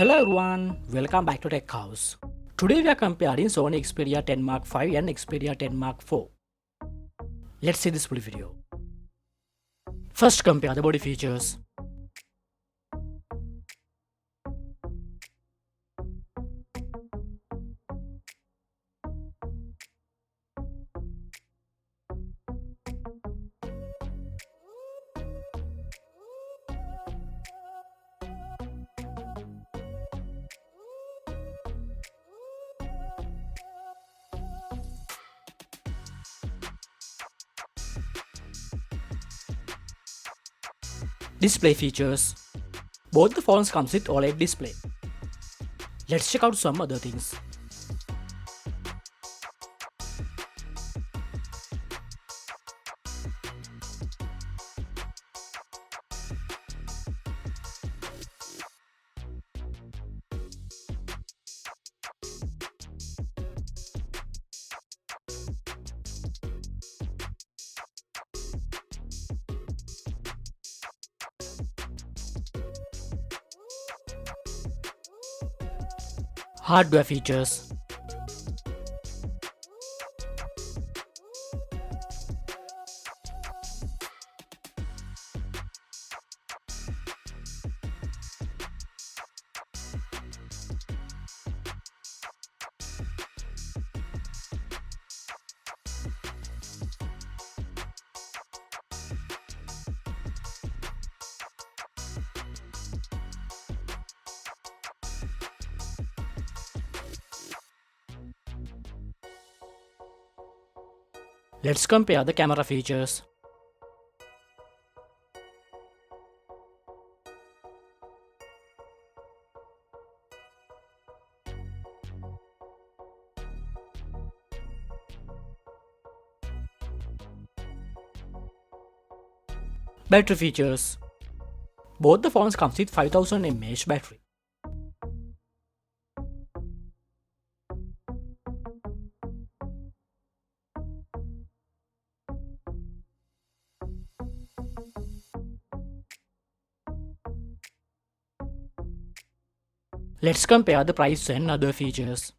Hello everyone, welcome back to Tech House. Today we are comparing Sony Xperia 10 Mark V and Xperia 10 Mark IV. Let's see this full video. First, compare the body features. Display features. Both the phones comes with OLED display. Let's check out some other things. Hardware features. Let's compare the camera features. Battery features. Both the phones comes with 5000 mAh battery. Let's compare the price and other features.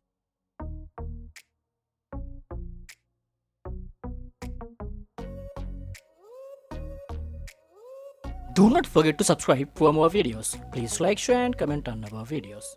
Do not forget to subscribe for more videos. Please like, share and comment on our videos.